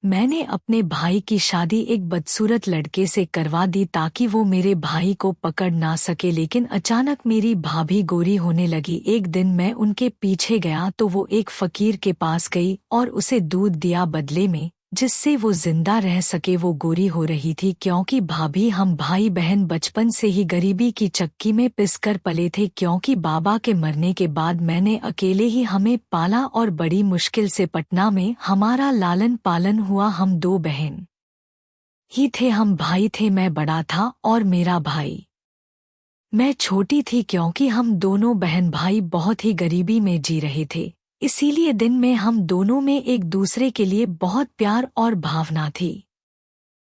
मैंने अपने भाई की शादी एक बदसूरत लड़के से करवा दी ताकि वो मेरे भाई को पकड़ ना सके, लेकिन अचानक मेरी भाभी गोरी होने लगी। एक दिन मैं उनके पीछे गया तो वो एक फकीर के पास गई और उसे दूध दिया बदले में, जिससे वो जिंदा रह सके। वो गोरी हो रही थी क्योंकि भाभी हम भाई बहन बचपन से ही गरीबी की चक्की में पिसकर पले थे, क्योंकि बाबा के मरने के बाद मैंने अकेले ही हमें पाला और बड़ी मुश्किल से पटना में हमारा लालन पालन हुआ। हम दो बहन ही थे, हम भाई थे, मैं बड़ा था और मेरा भाई। मैं छोटी थी क्योंकि हम दोनों बहन भाई बहुत ही गरीबी में जी रहे थे, इसीलिए दिन में हम दोनों में एक दूसरे के लिए बहुत प्यार और भावना थी।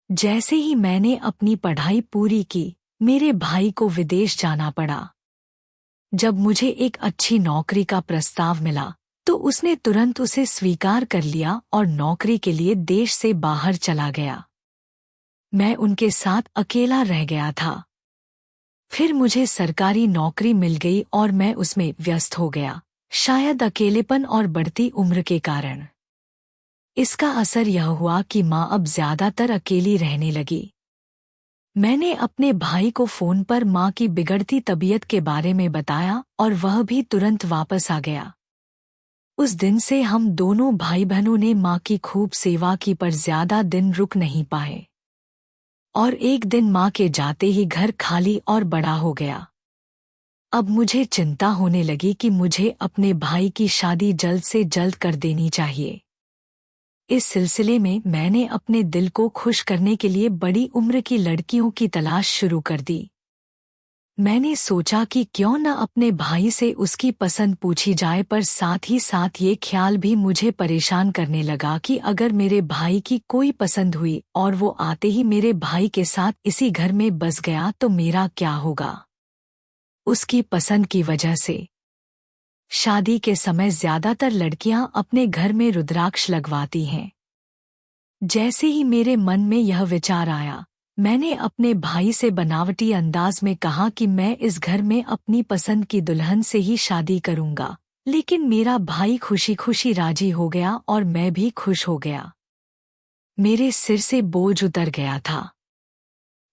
जैसे ही मैंने अपनी पढ़ाई पूरी की, मेरे भाई को विदेश जाना पड़ा। जब मुझे एक अच्छी नौकरी का प्रस्ताव मिला तो उसने तुरंत उसे स्वीकार कर लिया और नौकरी के लिए देश से बाहर चला गया। मैं उनके साथ अकेला रह गया था। फिर मुझे सरकारी नौकरी मिल गई और मैं उसमें व्यस्त हो गया, शायद अकेलेपन और बढ़ती उम्र के कारण। इसका असर यह हुआ कि माँ अब ज्यादातर अकेली रहने लगी। मैंने अपने भाई को फोन पर माँ की बिगड़ती तबीयत के बारे में बताया और वह भी तुरंत वापस आ गया। उस दिन से हम दोनों भाई बहनों ने माँ की खूब सेवा की, पर ज्यादा दिन रुक नहीं पाए और एक दिन माँ के जाते ही घर खाली और बड़ा हो गया। अब मुझे चिंता होने लगी कि मुझे अपने भाई की शादी जल्द से जल्द कर देनी चाहिए। इस सिलसिले में मैंने अपने दिल को खुश करने के लिए बड़ी उम्र की लड़कियों की तलाश शुरू कर दी। मैंने सोचा कि क्यों न अपने भाई से उसकी पसंद पूछी जाए, पर साथ ही साथ ये ख्याल भी मुझे परेशान करने लगा कि अगर मेरे भाई की कोई पसंद हुई और वो आते ही मेरे भाई के साथ इसी घर में बस गया तो मेरा क्या होगा। उसकी पसंद की वजह से शादी के समय ज्यादातर लड़कियां अपने घर में रुद्राक्ष लगवाती हैं। जैसे ही मेरे मन में यह विचार आया, मैंने अपने भाई से बनावटी अंदाज में कहा कि मैं इस घर में अपनी पसंद की दुल्हन से ही शादी करूंगा। लेकिन मेरा भाई खुशी खुशी राजी हो गया और मैं भी खुश हो गया। मेरे सिर से बोझ उतर गया था।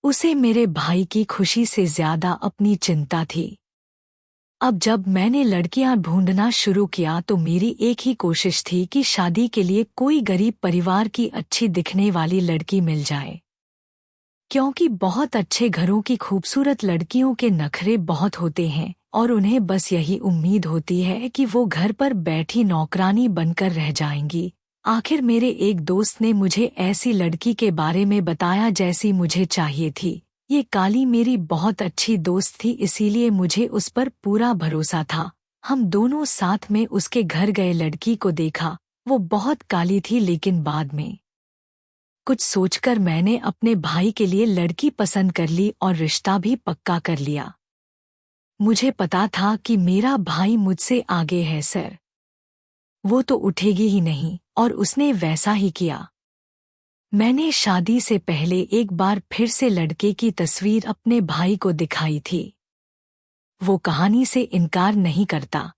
उसे मेरे भाई की खुशी से ज्यादा अपनी चिंता थी। अब जब मैंने लड़कियां ढूंढना शुरू किया तो मेरी एक ही कोशिश थी कि शादी के लिए कोई गरीब परिवार की अच्छी दिखने वाली लड़की मिल जाए, क्योंकि बहुत अच्छे घरों की खूबसूरत लड़कियों के नखरे बहुत होते हैं और उन्हें बस यही उम्मीद होती है कि वो घर पर बैठी नौकरानी बनकर रह जाएंगी। आखिर मेरे एक दोस्त ने मुझे ऐसी लड़की के बारे में बताया जैसी मुझे चाहिए थी। ये काली मेरी बहुत अच्छी दोस्त थी, इसीलिए मुझे उस पर पूरा भरोसा था। हम दोनों साथ में उसके घर गए, लड़की को देखा। वो बहुत काली थी, लेकिन बाद में कुछ सोचकर मैंने अपने भाई के लिए लड़की पसंद कर ली और रिश्ता भी पक्का कर लिया। मुझे पता था कि मेरा भाई मुझसे आगे है सर, वो तो उठेगी ही नहीं, और उसने वैसा ही किया। मैंने शादी से पहले एक बार फिर से लड़के की तस्वीर अपने भाई को दिखाई थी। वो कहानी से इनकार नहीं करता।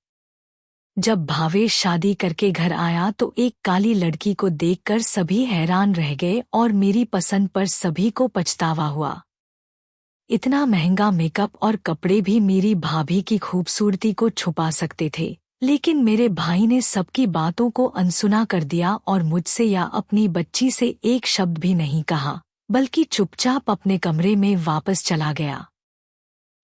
जब भावेश शादी करके घर आया तो एक काली लड़की को देखकर सभी हैरान रह गए और मेरी पसंद पर सभी को पछतावा हुआ। इतना महंगा मेकअप और कपड़े भी मेरी भाभी की खूबसूरती को छुपा सकते थे, लेकिन मेरे भाई ने सबकी बातों को अनसुना कर दिया और मुझसे या अपनी बच्ची से एक शब्द भी नहीं कहा, बल्कि चुपचाप अपने कमरे में वापस चला गया।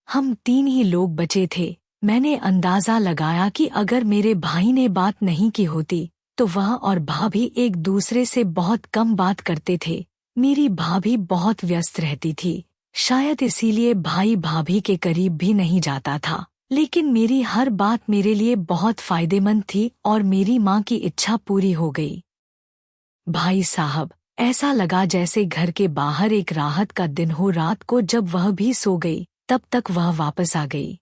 हम 3 ही लोग बचे थे। मैंने अंदाजा लगाया कि अगर मेरे भाई ने बात नहीं की होती तो वह और भाभी एक दूसरे से बहुत कम बात करते थे। मेरी भाभी बहुत व्यस्त रहती थी, शायद इसीलिए भाई भाभी के करीब भी नहीं जाता था, लेकिन मेरी हर बात मेरे लिए बहुत फायदेमंद थी और मेरी माँ की इच्छा पूरी हो गई। भाई साहब, ऐसा लगा जैसे घर के बाहर एक राहत का दिन हो। रात को जब वह भी सो गई तब तक वह वापस आ गई।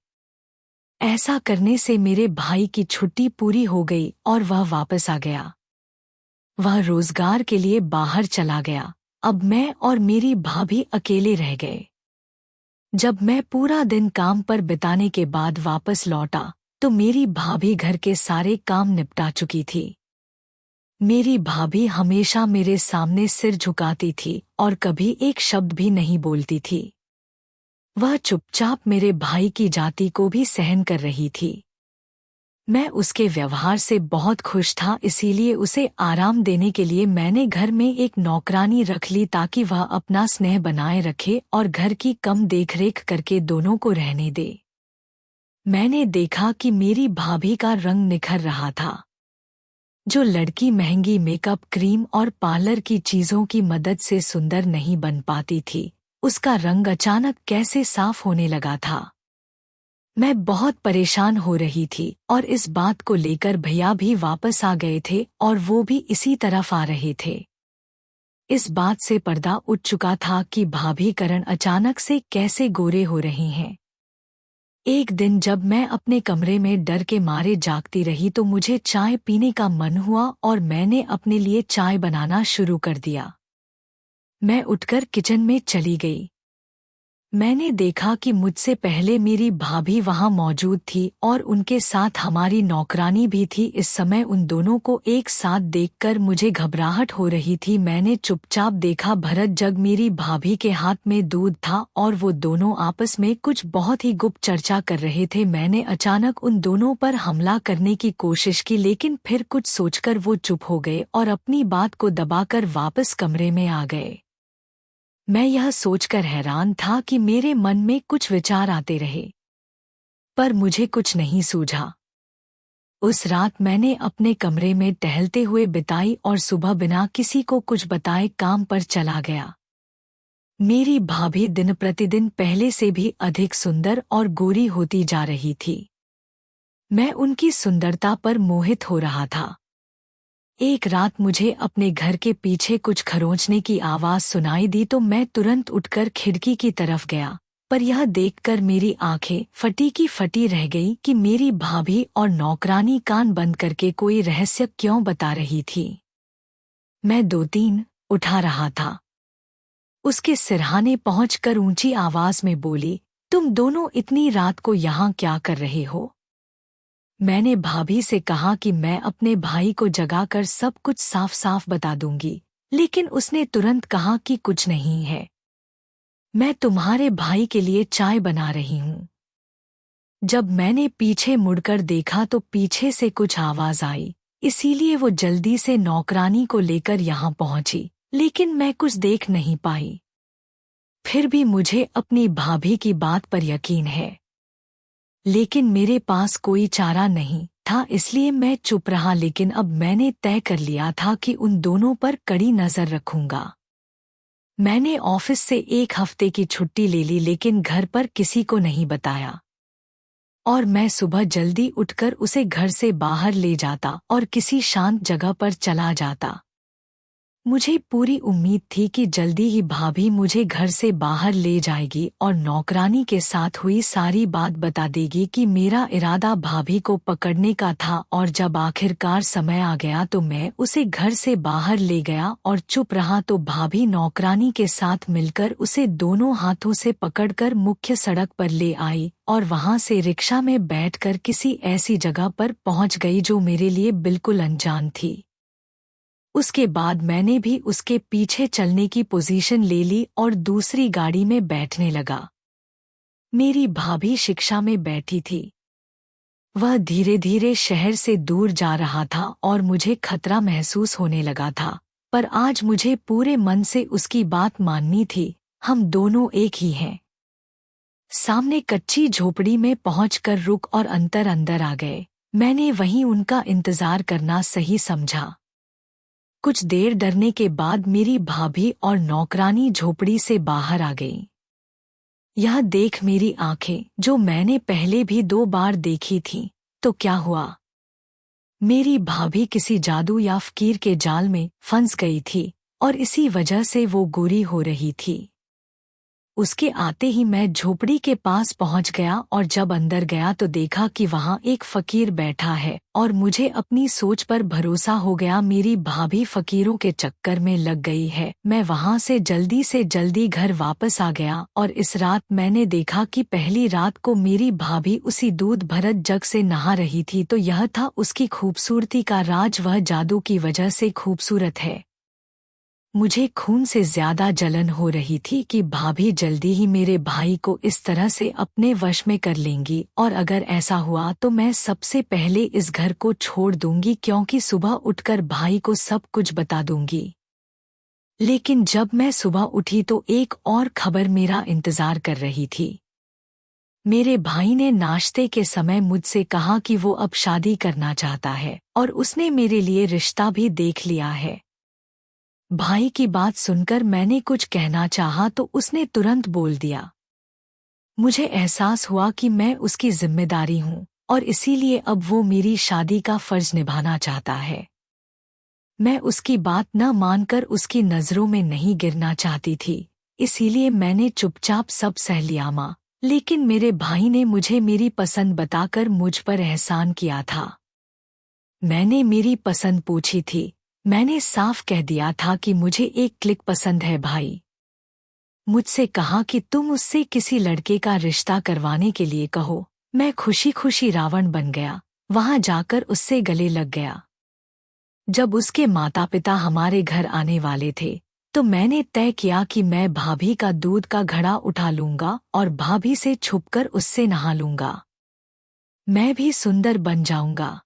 ऐसा करने से मेरे भाई की छुट्टी पूरी हो गई और वह वापस आ गया। वह रोजगार के लिए बाहर चला गया। अब मैं और मेरी भाभी अकेले रह गए। जब मैं पूरा दिन काम पर बिताने के बाद वापस लौटा तो मेरी भाभी घर के सारे काम निपटा चुकी थी। मेरी भाभी हमेशा मेरे सामने सिर झुकाती थी और कभी एक शब्द भी नहीं बोलती थी। वह चुपचाप मेरे भाई की जाति को भी सहन कर रही थी। मैं उसके व्यवहार से बहुत खुश था, इसीलिए उसे आराम देने के लिए मैंने घर में एक नौकरानी रख ली ताकि वह अपना स्नेह बनाए रखे और घर की कम देखरेख करके दोनों को रहने दे। मैंने देखा कि मेरी भाभी का रंग निखर रहा था। जो लड़की महंगी मेकअप क्रीम और पार्लर की चीजों की मदद से सुंदर नहीं बन पाती थी, उसका रंग अचानक कैसे साफ होने लगा था। मैं बहुत परेशान हो रही थी और इस बात को लेकर भैया भी वापस आ गए थे और वो भी इसी तरफ आ रहे थे। इस बात से पर्दा उठ चुका था कि भाभी करण अचानक से कैसे गोरे हो रही हैं। एक दिन जब मैं अपने कमरे में डर के मारे जागती रही तो मुझे चाय पीने का मन हुआ और मैंने अपने लिए चाय बनाना शुरू कर दिया। मैं उठकर किचन में चली गई। मैंने देखा कि मुझसे पहले मेरी भाभी वहां मौजूद थी और उनके साथ हमारी नौकरानी भी थी। इस समय उन दोनों को एक साथ देखकर मुझे घबराहट हो रही थी। मैंने चुपचाप देखा भरत जग मेरी भाभी के हाथ में दूध था और वो दोनों आपस में कुछ बहुत ही गुप्त चर्चा कर रहे थे। मैंने अचानक उन दोनों पर हमला करने की कोशिश की, लेकिन फिर कुछ सोचकर वो चुप हो गए और अपनी बात को दबाकर वापस कमरे में आ गए। मैं यह सोचकर हैरान था कि मेरे मन में कुछ विचार आते रहे, पर मुझे कुछ नहीं सूझा। उस रात मैंने अपने कमरे में टहलते हुए बिताई और सुबह बिना किसी को कुछ बताए काम पर चला गया। मेरी भाभी दिन प्रतिदिन पहले से भी अधिक सुंदर और गोरी होती जा रही थी। मैं उनकी सुंदरता पर मोहित हो रहा था। एक रात मुझे अपने घर के पीछे कुछ खरोंचने की आवाज सुनाई दी तो मैं तुरंत उठकर खिड़की की तरफ गया, पर यह देखकर मेरी आंखें फटी की फटी रह गई कि मेरी भाभी और नौकरानी कान बंद करके कोई रहस्य क्यों बता रही थी। मैं 2-3 उठा रहा था। उसके सिरहाने पहुंचकर ऊंची आवाज में बोली, तुम दोनों इतनी रात को यहाँ क्या कर रहे हो? मैंने भाभी से कहा कि मैं अपने भाई को जगाकर सब कुछ साफ साफ बता दूंगी, लेकिन उसने तुरंत कहा कि कुछ नहीं है। मैं तुम्हारे भाई के लिए चाय बना रही हूँ। जब मैंने पीछे मुड़कर देखा तो पीछे से कुछ आवाज आई, इसीलिए वो जल्दी से नौकरानी को लेकर यहाँ पहुंची, लेकिन मैं कुछ देख नहीं पाई। फिर भी मुझे अपनी भाभी की बात पर यकीन है, लेकिन मेरे पास कोई चारा नहीं था, इसलिए मैं चुप रहा। लेकिन अब मैंने तय कर लिया था कि उन दोनों पर कड़ी नजर रखूंगा। मैंने ऑफिस से 1 हफ्ते की छुट्टी ले ली, लेकिन घर पर किसी को नहीं बताया और मैं सुबह जल्दी उठकर उसे घर से बाहर ले जाता और किसी शांत जगह पर चला जाता। मुझे पूरी उम्मीद थी कि जल्दी ही भाभी मुझे घर से बाहर ले जाएगी और नौकरानी के साथ हुई सारी बात बता देगी कि मेरा इरादा भाभी को पकड़ने का था। और जब आखिरकार समय आ गया तो मैं उसे घर से बाहर ले गया और चुप रहा तो भाभी नौकरानी के साथ मिलकर उसे दोनों हाथों से पकड़कर मुख्य सड़क पर ले आई और वहां से रिक्शा में बैठकर किसी ऐसी जगह पर पहुंच गई जो मेरे लिए बिल्कुल अनजान थी। उसके बाद मैंने भी उसके पीछे चलने की पोजीशन ले ली और दूसरी गाड़ी में बैठने लगा। मेरी भाभी शिक्षा में बैठी थी। वह धीरे धीरे शहर से दूर जा रहा था और मुझे खतरा महसूस होने लगा था, पर आज मुझे पूरे मन से उसकी बात माननी थी। हम दोनों एक ही हैं। सामने कच्ची झोपड़ी में पहुंचकर रुक और अंदर आ गए। मैंने वहीं उनका इंतजार करना सही समझा। कुछ देर डरने के बाद मेरी भाभी और नौकरानी झोपड़ी से बाहर आ गईं। यह देख मेरी आंखें, जो मैंने पहले भी 2 बार देखी थीं, तो क्या हुआ? मेरी भाभी किसी जादू या फकीर के जाल में फंस गई थी और इसी वजह से वो गोरी हो रही थी। उसके आते ही मैं झोपड़ी के पास पहुंच गया और जब अंदर गया तो देखा कि वहां एक फकीर बैठा है और मुझे अपनी सोच पर भरोसा हो गया। मेरी भाभी फकीरों के चक्कर में लग गई है। मैं वहां से जल्दी घर वापस आ गया और इस रात मैंने देखा कि पहली रात को मेरी भाभी उसी दूध भरत जग से नहा रही थी तो यह था उसकी खूबसूरती का राज। वह जादू की वजह से खूबसूरत है। मुझे खून से ज्यादा जलन हो रही थी कि भाभी जल्दी ही मेरे भाई को इस तरह से अपने वश में कर लेंगी और अगर ऐसा हुआ तो मैं सबसे पहले इस घर को छोड़ दूंगी क्योंकि सुबह उठकर भाई को सब कुछ बता दूंगी। लेकिन जब मैं सुबह उठी तो एक और खबर मेरा इंतजार कर रही थी। मेरे भाई ने नाश्ते के समय मुझसे कहा कि वो अब शादी करना चाहता है और उसने मेरे लिए रिश्ता भी देख लिया है। भाई की बात सुनकर मैंने कुछ कहना चाहा तो उसने तुरंत बोल दिया। मुझे एहसास हुआ कि मैं उसकी जिम्मेदारी हूँ और इसीलिए अब वो मेरी शादी का फर्ज निभाना चाहता है। मैं उसकी बात न मानकर उसकी नजरों में नहीं गिरना चाहती थी, इसीलिए मैंने चुपचाप सब सह लिया माँ। लेकिन मेरे भाई ने मुझे मेरी पसंद बताकर मुझ पर एहसान किया था। मैंने मेरी पसंद पूछी थी। मैंने साफ कह दिया था कि मुझे एक क्लिक पसंद है। भाई मुझसे कहा कि तुम उससे किसी लड़के का रिश्ता करवाने के लिए कहो। मैं खुशी खुशी रावण बन गया। वहां जाकर उससे गले लग गया। जब उसके माता पिता हमारे घर आने वाले थे तो मैंने तय किया कि मैं भाभी का दूध का घड़ा उठा लूंगा और भाभी से छुपकर उससे नहा लूंगा। मैं भी सुंदर बन जाऊंगा।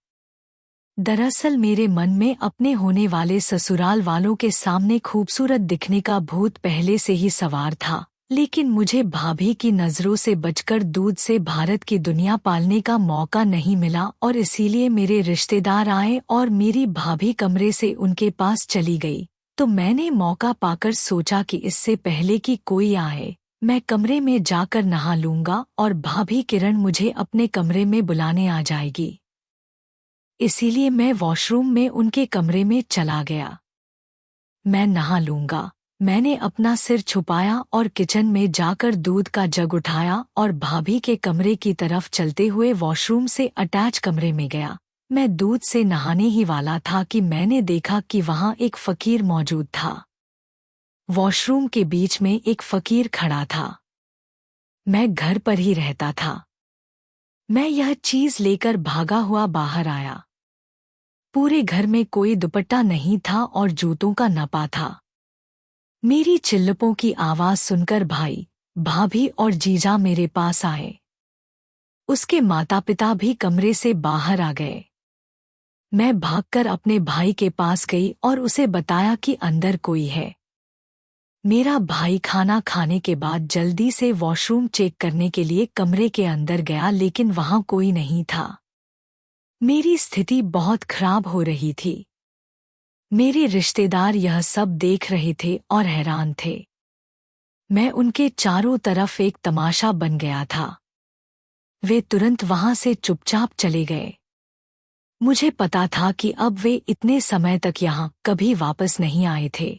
दरअसल मेरे मन में अपने होने वाले ससुराल वालों के सामने खूबसूरत दिखने का भूत पहले से ही सवार था, लेकिन मुझे भाभी की नजरों से बचकर दूध से भारत की दुनिया पालने का मौका नहीं मिला और इसीलिए मेरे रिश्तेदार आए और मेरी भाभी कमरे से उनके पास चली गई। तो मैंने मौका पाकर सोचा कि इससे पहले कि कोई आए मैं कमरे में जाकर नहा लूंगा और भाभी किरण मुझे अपने कमरे में बुलाने आ जाएगी। इसीलिए मैं वॉशरूम में उनके कमरे में चला गया। मैं नहा लूंगा। मैंने अपना सिर छुपाया और किचन में जाकर दूध का जग उठाया और भाभी के कमरे की तरफ चलते हुए वॉशरूम से अटैच कमरे में गया। मैं दूध से नहाने ही वाला था कि मैंने देखा कि वहां एक फकीर मौजूद था। वॉशरूम के बीच में एक फकीर खड़ा था। मैं घर पर ही रहता था। मैं यह चीज लेकर भागा हुआ बाहर आया। पूरे घर में कोई दुपट्टा नहीं था और जूतों का नपा था। मेरी चिल्लपों की आवाज सुनकर भाई, भाभी और जीजा मेरे पास आए। उसके माता पिता भी कमरे से बाहर आ गए। मैं भागकर अपने भाई के पास गई और उसे बताया कि अंदर कोई है। मेरा भाई खाना खाने के बाद जल्दी से वॉशरूम चेक करने के लिए कमरे के अंदर गया, लेकिन वहां कोई नहीं था। मेरी स्थिति बहुत खराब हो रही थी। मेरे रिश्तेदार यह सब देख रहे थे और हैरान थे। मैं उनके चारों तरफ एक तमाशा बन गया था। वे तुरंत वहां से चुपचाप चले गए। मुझे पता था कि अब वे इतने समय तक यहाँ कभी वापस नहीं आए थे।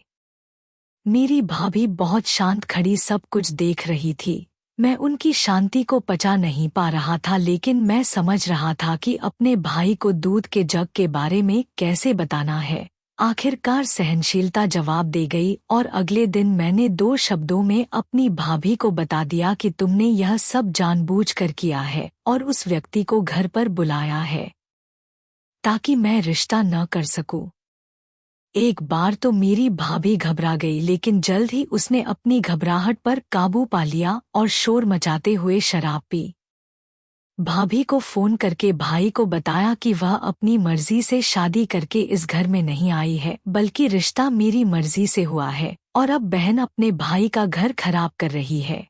मेरी भाभी बहुत शांत खड़ी सब कुछ देख रही थी। मैं उनकी शांति को पचा नहीं पा रहा था, लेकिन मैं समझ रहा था कि अपने भाई को दूध के जग के बारे में कैसे बताना है। आखिरकार सहनशीलता जवाब दे गई और अगले दिन मैंने 2 शब्दों में अपनी भाभी को बता दिया कि तुमने यह सब जानबूझकर किया है और उस व्यक्ति को घर पर बुलाया है ताकि मैं रिश्ता न कर सकूं। एक बार तो मेरी भाभी घबरा गई, लेकिन जल्द ही उसने अपनी घबराहट पर काबू पा लिया और शोर मचाते हुए शराब पी। भाभी को फोन करके भाई को बताया कि वह अपनी मर्जी से शादी करके इस घर में नहीं आई है, बल्कि रिश्ता मेरी मर्जी से हुआ है और अब बहन अपने भाई का घर खराब कर रही है।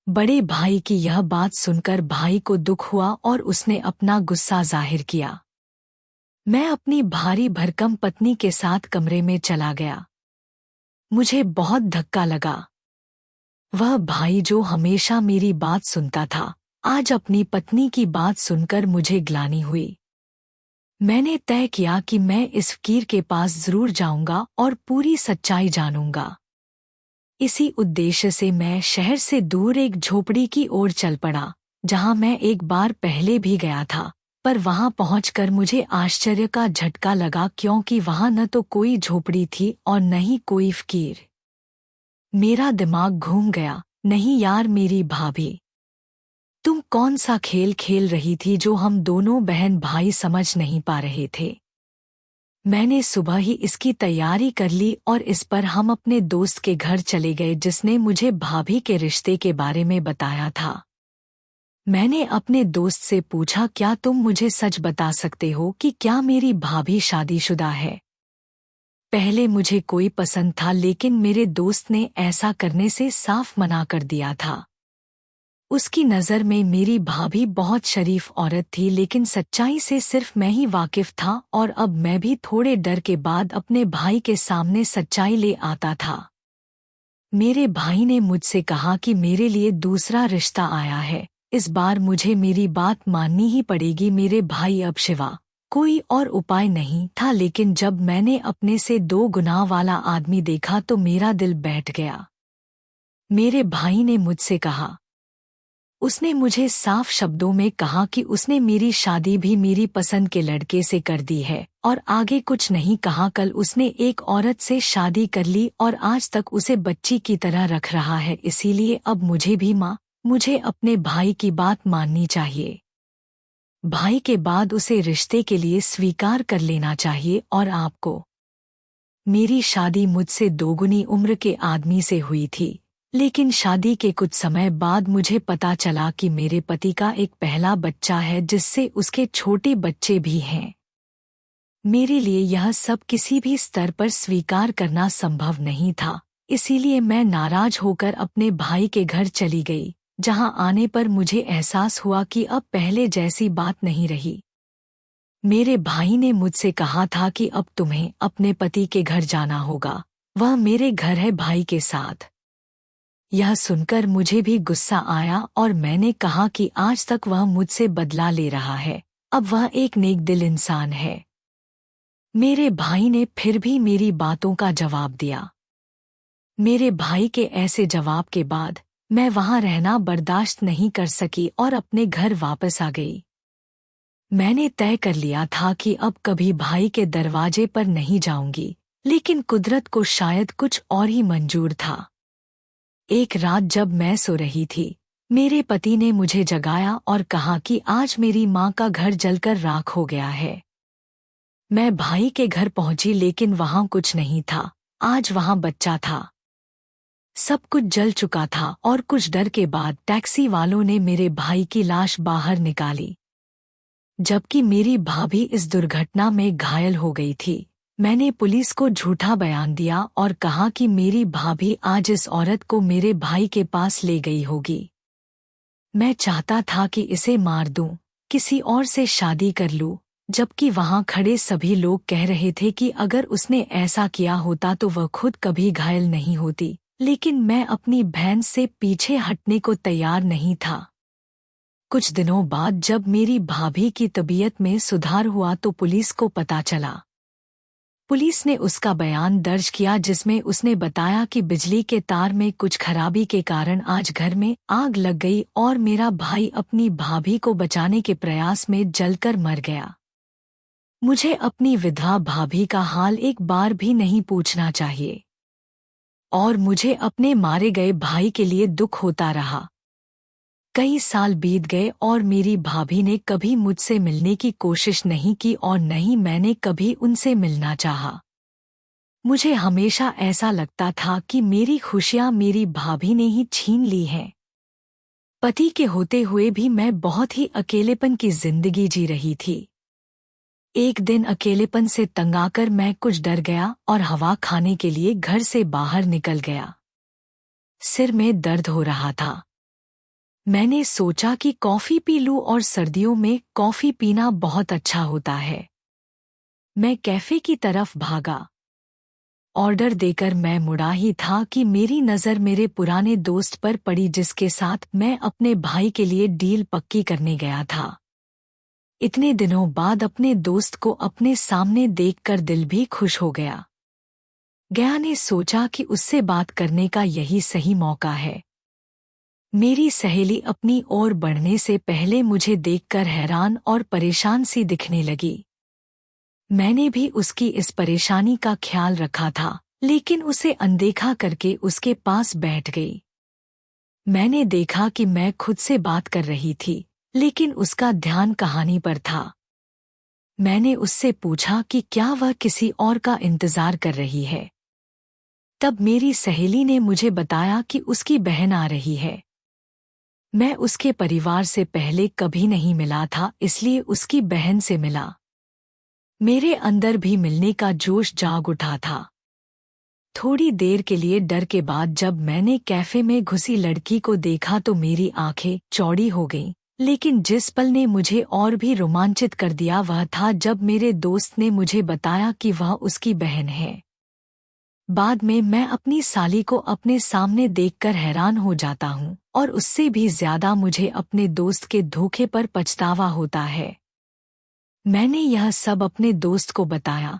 बड़े भाई की यह बात सुनकर भाई को दुख हुआ और उसने अपना गुस्सा जाहिर किया। मैं अपनी भारी भरकम पत्नी के साथ कमरे में चला गया। मुझे बहुत धक्का लगा। वह भाई जो हमेशा मेरी बात सुनता था, आज अपनी पत्नी की बात सुनकर मुझे ग्लानि हुई। मैंने तय किया कि मैं इस फकीर के पास जरूर जाऊंगा और पूरी सच्चाई जानूंगा। इसी उद्देश्य से मैं शहर से दूर एक झोपड़ी की ओर चल पड़ा, जहां मैं एक बार पहले भी गया था। पर वहां पहुंचकर मुझे आश्चर्य का झटका लगा, क्योंकि वहां न तो कोई झोपड़ी थी और न ही कोई फकीर। मेरा दिमाग घूम गया। नहीं यार, मेरी भाभी, तुम कौन सा खेल खेल रही थी जो हम दोनों बहन भाई समझ नहीं पा रहे थे। मैंने सुबह ही इसकी तैयारी कर ली और इस पर हम अपने दोस्त के घर चले गए, जिसने मुझे भाभी के रिश्ते के बारे में बताया था। मैंने अपने दोस्त से पूछा, क्या तुम मुझे सच बता सकते हो कि क्या मेरी भाभी शादीशुदा है। पहले मुझे कोई पसंद था, लेकिन मेरे दोस्त ने ऐसा करने से साफ मना कर दिया था। उसकी नज़र में मेरी भाभी बहुत शरीफ औरत थी, लेकिन सच्चाई से सिर्फ मैं ही वाकिफ था और अब मैं भी थोड़े डर के बाद अपने भाई के सामने सच्चाई ले आता था। मेरे भाई ने मुझसे कहा कि मेरे लिए दूसरा रिश्ता आया है। इस बार मुझे मेरी बात माननी ही पड़ेगी। मेरे भाई अब शिवा कोई और उपाय नहीं था, लेकिन जब मैंने अपने से 2 गुना वाला आदमी देखा तो मेरा दिल बैठ गया। मेरे भाई ने मुझसे कहा, उसने मुझे साफ शब्दों में कहा कि उसने मेरी शादी भी मेरी पसंद के लड़के से कर दी है, और आगे कुछ नहीं कहा। कल उसने एक औरत से शादी कर ली और आज तक उसे बच्ची की तरह रख रहा है। इसीलिए अब मुझे अपने भाई की बात माननी चाहिए। भाई के बाद उसे रिश्ते के लिए स्वीकार कर लेना चाहिए। और आपको, मेरी शादी मुझसे 2 गुनी उम्र के आदमी से हुई थी, लेकिन शादी के कुछ समय बाद मुझे पता चला कि मेरे पति का एक पहला बच्चा है, जिससे उसके छोटे बच्चे भी हैं। मेरे लिए यह सब किसी भी स्तर पर स्वीकार करना संभव नहीं था। इसीलिए मैं नाराज होकर अपने भाई के घर चली गई, जहां आने पर मुझे एहसास हुआ कि अब पहले जैसी बात नहीं रही। मेरे भाई ने मुझसे कहा था कि अब तुम्हें अपने पति के घर जाना होगा, वह मेरे घर है भाई के साथ। यह सुनकर मुझे भी गुस्सा आया और मैंने कहा कि आज तक वह मुझसे बदला ले रहा है, अब वह एक नेक दिल इंसान है। मेरे भाई ने फिर भी मेरी बातों का जवाब दिया। मेरे भाई के ऐसे जवाब के बाद मैं वहां रहना बर्दाश्त नहीं कर सकी और अपने घर वापस आ गई। मैंने तय कर लिया था कि अब कभी भाई के दरवाजे पर नहीं जाऊंगी, लेकिन कुदरत को शायद कुछ और ही मंजूर था। एक रात जब मैं सो रही थी, मेरे पति ने मुझे जगाया और कहा कि आज मेरी माँ का घर जलकर राख हो गया है। मैं भाई के घर पहुंची, लेकिन वहां कुछ नहीं था। आज वहां बच्चा था। सब कुछ जल चुका था और कुछ डर के बाद टैक्सी वालों ने मेरे भाई की लाश बाहर निकाली, जबकि मेरी भाभी इस दुर्घटना में घायल हो गई थी। मैंने पुलिस को झूठा बयान दिया और कहा कि मेरी भाभी आज इस औरत को मेरे भाई के पास ले गई होगी। मैं चाहता था कि इसे मार दूं, किसी और से शादी कर लूं, जबकि वहां खड़े सभी लोग कह रहे थे कि अगर उसने ऐसा किया होता तो वह खुद कभी घायल नहीं होती। लेकिन मैं अपनी बहन से पीछे हटने को तैयार नहीं था। कुछ दिनों बाद जब मेरी भाभी की तबीयत में सुधार हुआ तो पुलिस को पता चला। पुलिस ने उसका बयान दर्ज किया, जिसमें उसने बताया कि बिजली के तार में कुछ खराबी के कारण आज घर में आग लग गई और मेरा भाई अपनी भाभी को बचाने के प्रयास में जलकर मर गया। मुझे अपनी विधवा भाभी का हाल एक बार भी नहीं पूछना चाहिए, और मुझे अपने मारे गए भाई के लिए दुख होता रहा। कई साल बीत गए और मेरी भाभी ने कभी मुझसे मिलने की कोशिश नहीं की और न ही मैंने कभी उनसे मिलना चाहा। मुझे हमेशा ऐसा लगता था कि मेरी खुशियां मेरी भाभी ने ही छीन ली हैं। पति के होते हुए भी मैं बहुत ही अकेलेपन की जिंदगी जी रही थी। एक दिन अकेलेपन से तंग आकर मैं कुछ डर गया और हवा खाने के लिए घर से बाहर निकल गया। सिर में दर्द हो रहा था। मैंने सोचा कि कॉफ़ी पी लूं, और सर्दियों में कॉफ़ी पीना बहुत अच्छा होता है। मैं कैफ़े की तरफ भागा। ऑर्डर देकर मैं मुड़ा ही था कि मेरी नज़र मेरे पुराने दोस्त पर पड़ी, जिसके साथ मैं अपने भाई के लिए डील पक्की करने गया था। इतने दिनों बाद अपने दोस्त को अपने सामने देखकर दिल भी खुश हो गया। गया ने सोचा कि उससे बात करने का यही सही मौका है। मेरी सहेली अपनी ओर बढ़ने से पहले मुझे देखकर हैरान और परेशान सी दिखने लगी। मैंने भी उसकी इस परेशानी का ख्याल रखा था, लेकिन उसे अनदेखा करके उसके पास बैठ गई। मैंने देखा कि मैं खुद से बात कर रही थी, लेकिन उसका ध्यान कहानी पर था। मैंने उससे पूछा कि क्या वह किसी और का इंतजार कर रही है। तब मेरी सहेली ने मुझे बताया कि उसकी बहन आ रही है। मैं उसके परिवार से पहले कभी नहीं मिला था, इसलिए उसकी बहन से मिला। मेरे अंदर भी मिलने का जोश जाग उठा था। थोड़ी देर के लिए डर के बाद जब मैंने कैफे में घुसी लड़की को देखा तो मेरी आंखें चौड़ी हो गईं। लेकिन जिस पल ने मुझे और भी रोमांचित कर दिया वह था जब मेरे दोस्त ने मुझे बताया कि वह उसकी बहन है। बाद में मैं अपनी साली को अपने सामने देखकर हैरान हो जाता हूँ, और उससे भी ज्यादा मुझे अपने दोस्त के धोखे पर पछतावा होता है। मैंने यह सब अपने दोस्त को बताया,